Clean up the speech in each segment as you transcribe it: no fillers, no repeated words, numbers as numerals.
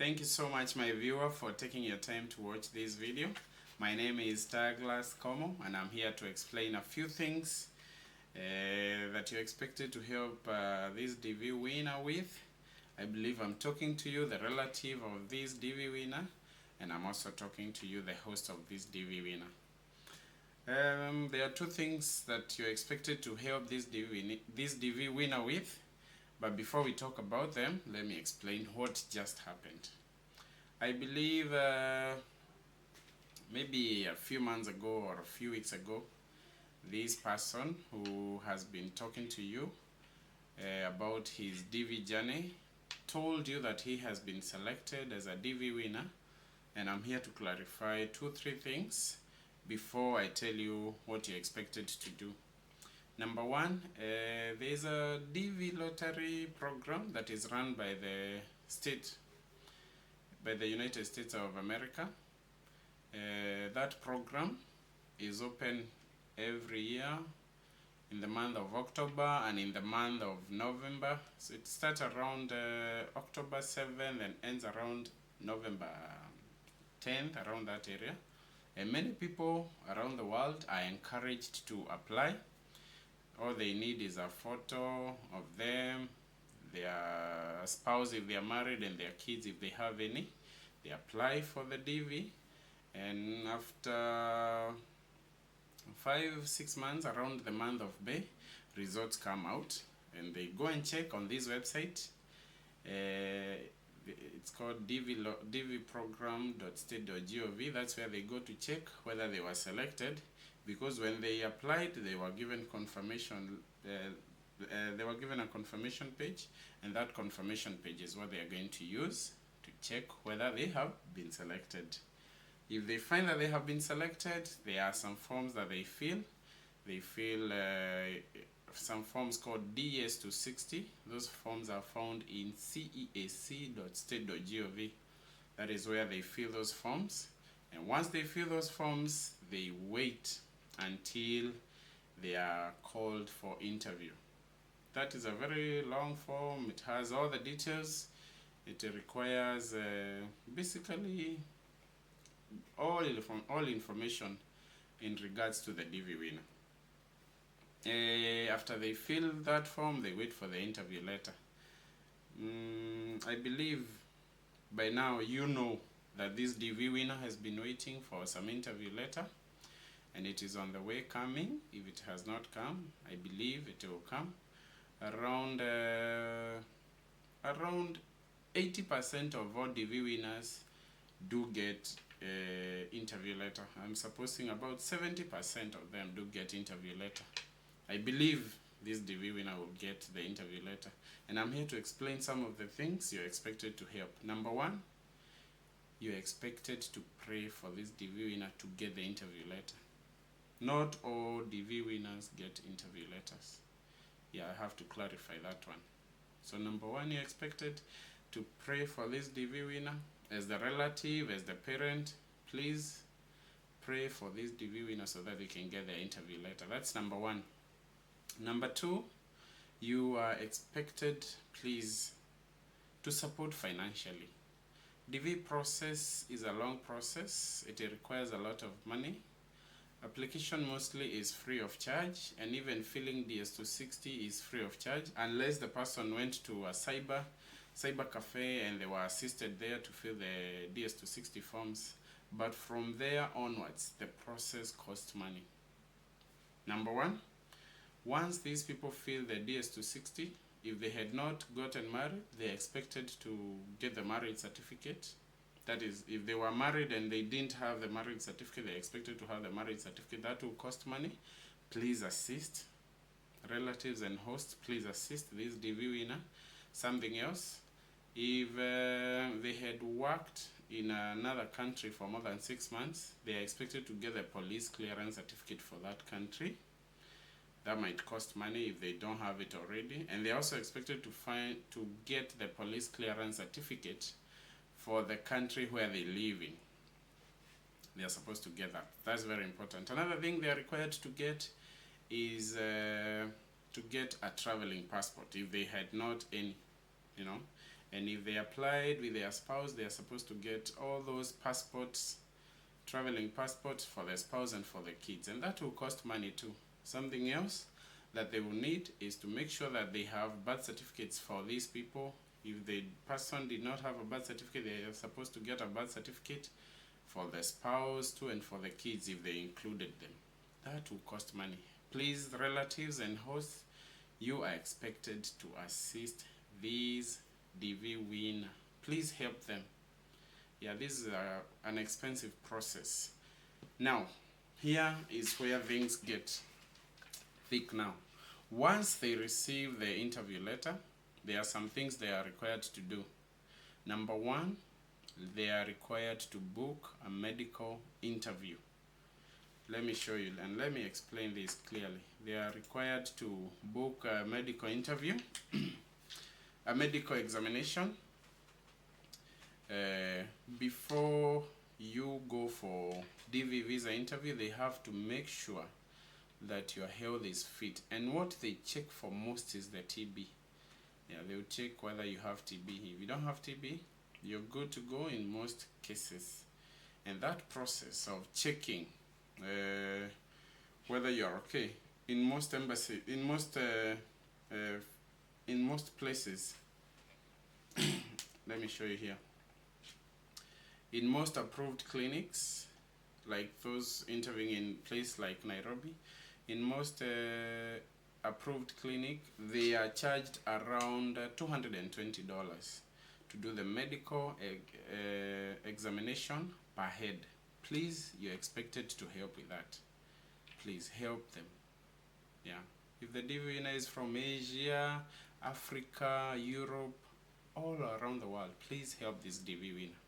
Thank you so much, my viewer, for taking your time to watch this video. My name is Douglas Como, and I'm here to explain a few things that you're expected to help this DV winner with. I believe I'm talking to you, the relative of this DV winner, and I'm also talking to you, the host of this DV winner. There are two things that you're expected to help this DV winner with. But before we talk about them, let me explain what just happened. I believe maybe a few months ago or a few weeks ago, this person who has been talking to you about his DV journey told you that he has been selected as a DV winner, and I'm here to clarify 2-3 things before I tell you what you're expected to do. Number one, there's a DV lottery program that is run by the United States of America. That program is open every year in the month of October and in the month of November. So it starts around October 7th and ends around November 10th, around that area. And many people around the world are encouraged to apply. All they need is a photo of them, their spouse if they are married, and their kids if they have any. They apply for the DV, and after 5-6 months, around the month of May, results come out, and they go and check on this website. It's called dvprogram.state.gov. That's where they go to check whether they were selected, because when they applied, they were given confirmation. They were given a confirmation page, and that confirmation page is what they are going to use to check whether they have been selected. If they find that they have been selected, there are some forms that they fill. They fill some forms called DS260. Those forms are found in ceac.state.gov. That is where they fill those forms. And once they fill those forms, they wait until they are called for interview. That is a very long form. It has all the details. It requires basically all information in regards to the DV winner. After they fill that form, they wait for the interview letter. I believe by now you know that this DV winner has been waiting for some interview letter, and it is on the way coming. If it has not come, I believe it will come. Around 80% of all DV winners do get interview letter. I'm supposing about 70% of them do get interview letter. I believe this DV winner will get the interview letter, and I'm here to explain some of the things you're expected to help. Number one, you're expected to pray for this DV winner to get the interview letter. Not all DV winners get interview letters. Yeah, I have to clarify that one. So number one, you're expected to pray for this DV winner. As the relative, as the parent, please pray for this DV winner so that they can get their interview letter. That's number one. Number two, you are expected, please, to support financially. DV process is a long process. It requires a lot of money. Application mostly is free of charge, and even filling DS260 is free of charge, unless the person went to a cyber cafe and they were assisted there to fill the DS260 forms. But from there onwards, the process costs money. Number one, once these people fill the DS260, if they had not gotten married, they're expected to get the marriage certificate. That is, if they were married and they didn't have the marriage certificate, they're expected to have the marriage certificate. That will cost money. Please assist. Relatives and hosts, please assist this DV winner. Something else, if they had worked in another country for more than 6 months, they are expected to get a police clearance certificate for that country. That might cost money if they don't have it already. And they're also expected to get the police clearance certificate for the country where they live in. They are supposed to get that. That's very important. Another thing they are required to get is to get a traveling passport if they had not any, And if they applied with their spouse, they are supposed to get all those passports, traveling passports for their spouse and for the kids, and that will cost money too. Something else that they will need is to make sure that they have birth certificates for these people. If the person did not have a birth certificate, they are supposed to get a birth certificate for the spouse too, and for the kids if they included them. That will cost money. Please, relatives and hosts, you are expected to assist these DV winner. Please help them. Yeah, this is an expensive process. Now, here is where things get thick now. Once they receive the interview letter, there are some things they are required to do. Number one, they are required to book a medical interview. Let me show you and let me explain this clearly. They are required to book a medical interview, a medical examination. Before you go for DV visa interview, they have to make sure that your health is fit. And what they check for most is the TB. Yeah, they will check whether you have TB. If you don't have TB, you're good to go in most cases. And that process of checking whether you're okay in most embassy, in most places. Let me show you here. In most approved clinics, like those interviewing in place like Nairobi, in most approved clinic, they are charged around $220 to do the medical examination per head. Please, you're expected to help with that. Please help them. Yeah. If the DV winner is from Asia, Africa, Europe, all around the world, please help this DV winner.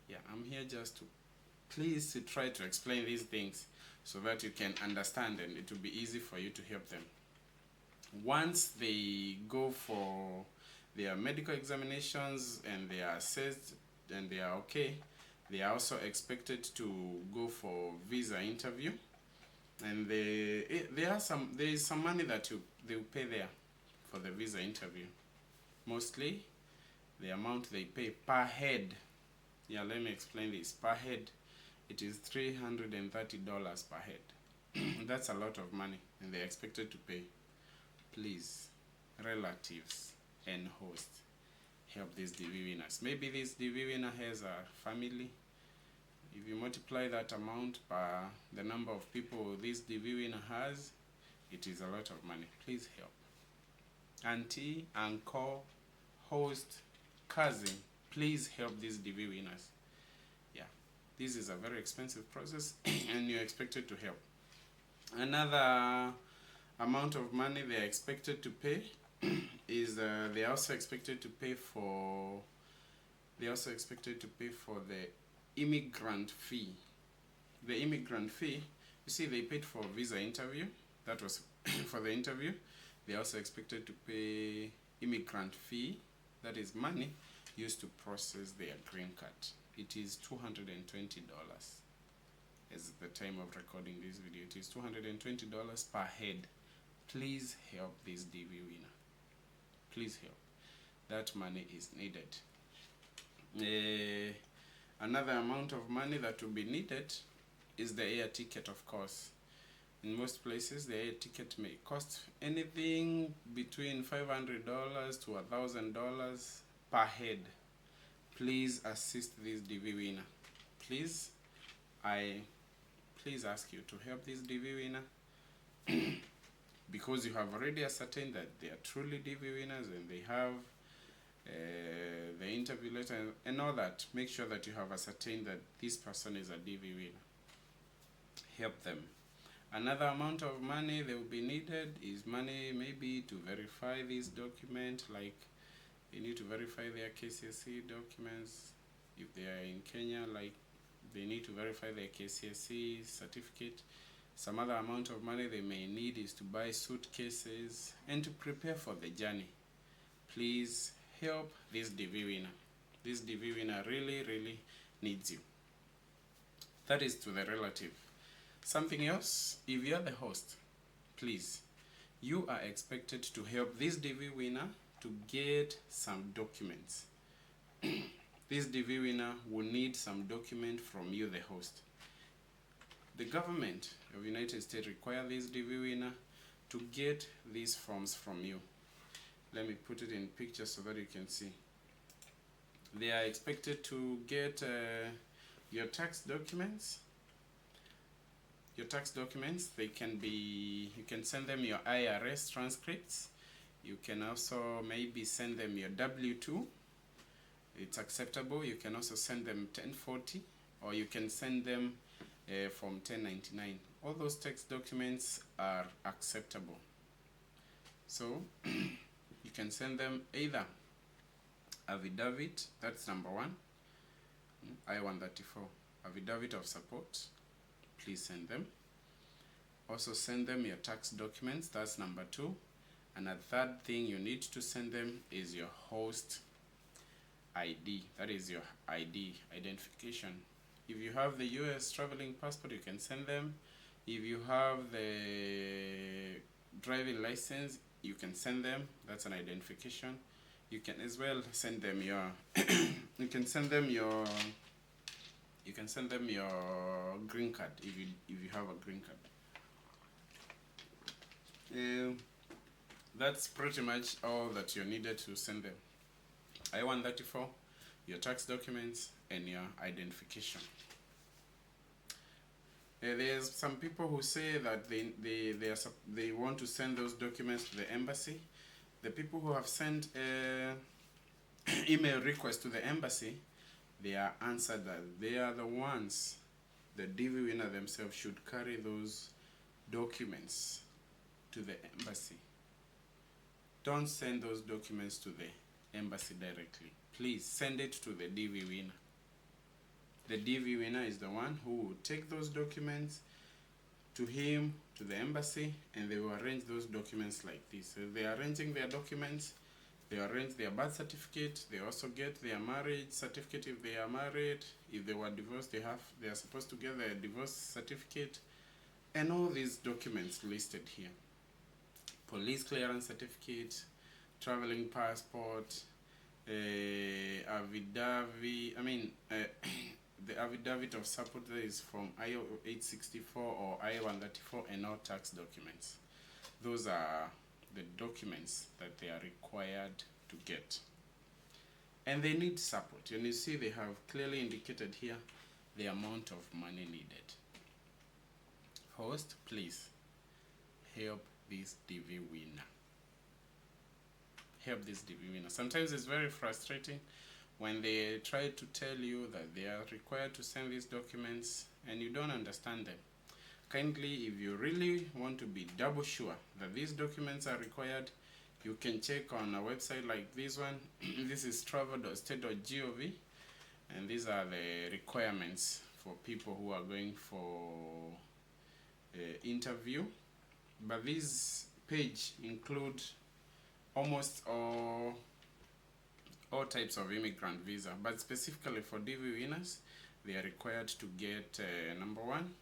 Yeah, I'm here just to try to explain these things so that you can understand and it will be easy for you to help them. Once they go for their medical examinations and they are assessed and they are okay, they are also expected to go for visa interview. And there is some money that they will pay there for the visa interview. Mostly the amount they pay per head. Yeah, let me explain this. Per head, it is $330 per head. That's a lot of money, and they're expected to pay. Please, relatives and hosts, help these DV winners. Maybe this DV winner has a family. If you multiply that amount by the number of people this DV winner has, it is a lot of money. Please help. Auntie, uncle, host, cousin, please help these DV winners. Yeah, this is a very expensive process and you're expected to help. Another amount of money they are expected to pay is they are also expected to pay for the immigrant fee. The immigrant fee, you see, they paid for visa interview. That was for the interview. They are also expected to pay immigrant fee. That is money used to process their green card. It is $220 as the time of recording this video. It is $220 per head. Please help this DV winner. Please help. That money is needed. Another amount of money that will be needed is the air ticket, of course. In most places, the air ticket may cost anything between $500 to $1,000 per head. Please assist this DV winner. Please, I ask you to help this DV winner because you have already ascertained that they are truly DV winners and they have the interview letter and all that. Make sure that you have ascertained that this person is a DV winner. Help them. Another amount of money that will be needed is money maybe to verify this document, like they need to verify their KCSE documents. If they are in Kenya, like they need to verify their KCSE certificate. Some other amount of money they may need is to buy suitcases and to prepare for the journey. Please help this DV winner. This DV winner really, really needs you. That is to the relative. Something else, if you are the host, please, you are expected to help this DV winner to get some documents. this DV winner will need some document from you, the host. The government of the United States require this DV winner to get these forms from you. Let me put it in picture so that you can see. They are expected to get your tax documents. Your tax documents, they can be, you can send them your IRS transcripts. You can also maybe send them your W-2. It's acceptable. You can also send them 1040, or you can send them from 1099. All those tax documents are acceptable. So you can send them either affidavit, that's number 1, I-134, affidavit of support, please send them. Also send them your tax documents, that's number 2. And a third thing you need to send them is your host ID, that is your ID, identification. If you have the US traveling passport, you can send them. If you have the driving license, you can send them, that's an identification. You can as well send them your you can send them your green card if you have a green card. That's pretty much all that you're needed to send them. I-134, your tax documents, and your identification. There's some people who say that they want to send those documents to the embassy. The people who have sent email request to the embassy, they are answered that they are the ones, the DV winner themselves should carry those documents to the embassy. Don't send those documents to the embassy directly. Please send it to the DV winner. The DV winner is the one who will take those documents to him, to the embassy, and they will arrange those documents like this. So they are arranging their documents, they arrange their birth certificate, they also get their marriage certificate if they are married. If they were divorced, they are supposed to get their divorce certificate, and all these documents listed here. Police clearance certificate, traveling passport, affidavit, the affidavit of support that is from I-864 or I-134, and all tax documents. Those are the documents that they are required to get. And they need support. And you see they have clearly indicated here the amount of money needed. Host, please help this DV winner. Help this DV winner. Sometimes it's very frustrating when they try to tell you that they are required to send these documents and you don't understand them. Kindly, if you really want to be double sure that these documents are required, you can check on a website like this one. This is travel.state.gov, and these are the requirements for people who are going for interview. But this page includes almost all types of immigrant visa, but specifically for DV winners, they are required to get number 1,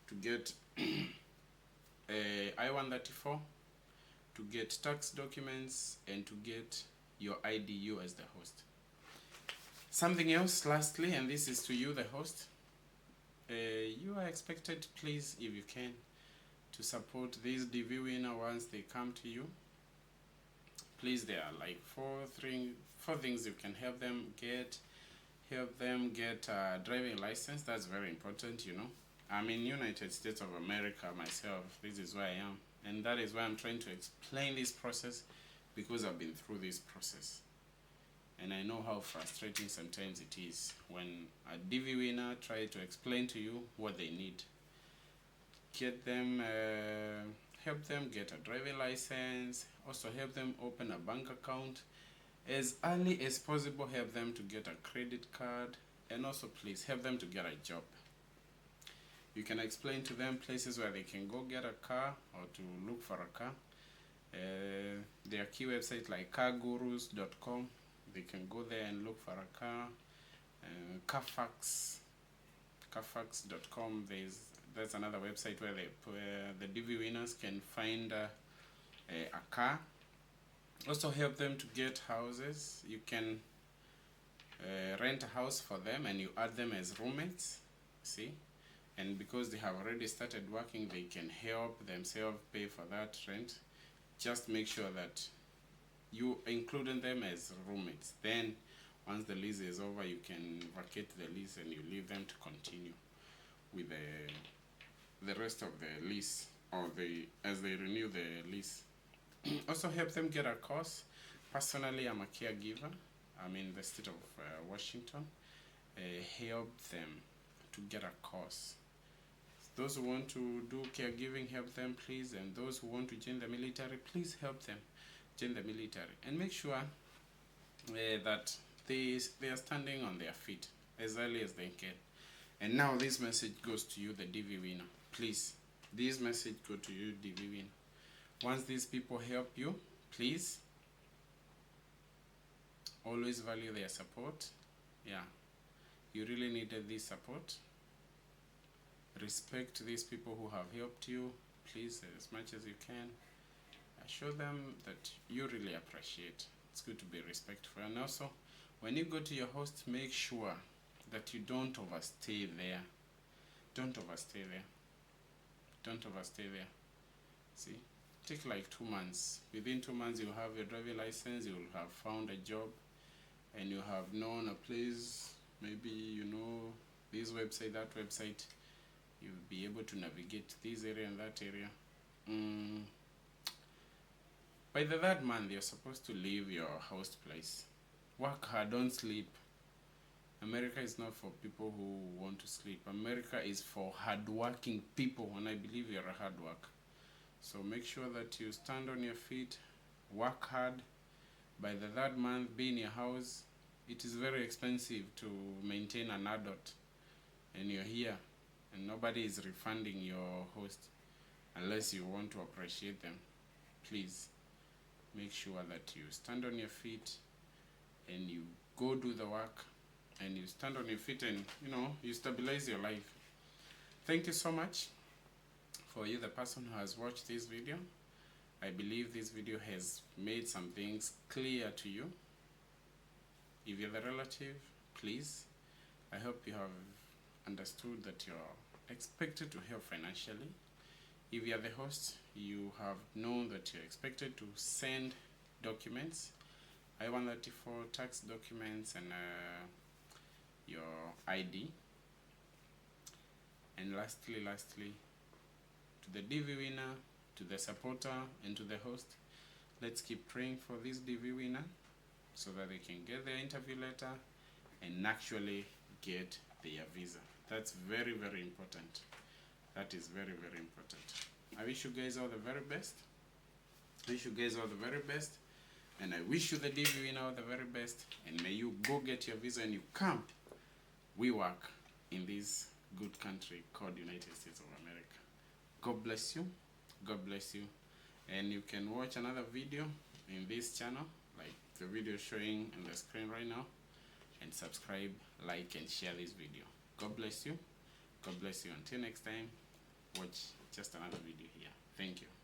to get I-134, to get tax documents, and to get your IDU as the host. Something else lastly, and this is to you, the host, you are expected, please, if you can, to support these DV winner once they come to you. Please, there are like four things you can help them get. Help them get a driving license. That's very important, you know. I'm in United States of America myself. This is where I am. And that is why I'm trying to explain this process, because I've been through this process. And I know how frustrating sometimes it is when a DV winner tries to explain to you what they need. Get them, help them get a driving license, also help them open a bank account. As early as possible, help them to get a credit card, and also please help them to get a job. You can explain to them places where they can go get a car or to look for a car. There are key websites like cargurus.com. They can go there and look for a car. Carfax.com. That's another website where the DV winners can find a car. Also help them to get houses. You can rent a house for them and you add them as roommates, see, and because they have already started working, they can help themselves pay for that rent. Just make sure that you including them as roommates. Then once the lease is over, you can vacate the lease and you leave them to continue with the rest of the lease, or as they renew the lease. Also help them get a course. Personally, I'm a caregiver. I'm in the state of Washington. Help them to get a course. Those who want to do caregiving, help them please, and those who want to join the military, please help them join the military, and make sure that they are standing on their feet as early as they can. And now this message goes to you, the DV winner. Please, this message goes to you, DV winner. Once these people help you, please always value their support. Yeah, you really needed this support. Respect these people who have helped you, please, as much as you can. Show them that you really appreciate. It's good to be respectful. And also, when you go to your host, make sure that you don't overstay there. Don't overstay there. Don't overstay there. See, take like 2 months. Within 2 months, you have your driving license, you will have found a job, and you have known a place, maybe you know this website, that website. You'll be able to navigate this area and that area. By the 3rd month, you're supposed to leave your host place. Work hard, don't sleep. America is not for people who want to sleep. America is for hardworking people, and I believe you're a hard worker. So make sure that you stand on your feet, work hard. By the 3rd month, be in your house. It is very expensive to maintain an adult, and you're here, and nobody is refunding your host unless you want to appreciate them. Please make sure that you stand on your feet and you go do the work, and you stand on your feet, and you stabilize your life. Thank you so much for you, the person who has watched this video. I believe this video has made some things clear to you. If you're the relative, please, I hope you have understood that you're expected to help financially. If you're the host, you have known that you're expected to send documents, I-134 tax documents, and your ID. And lastly, to the DV winner, to the supporter, and to the host, let's keep praying for this DV winner so that they can get their interview letter and actually get their visa. That's very, very important. That is very, very important. I wish you guys all the very best. And I wish you, the DV winner, all the very best. And may you go get your visa and you come. We work in this good country called United States of America. God bless you. God bless you. And you can watch another video in this channel, like the video showing on the screen right now. And subscribe, like, and share this video. God bless you. God bless you. Until next time, watch just another video here. Thank you.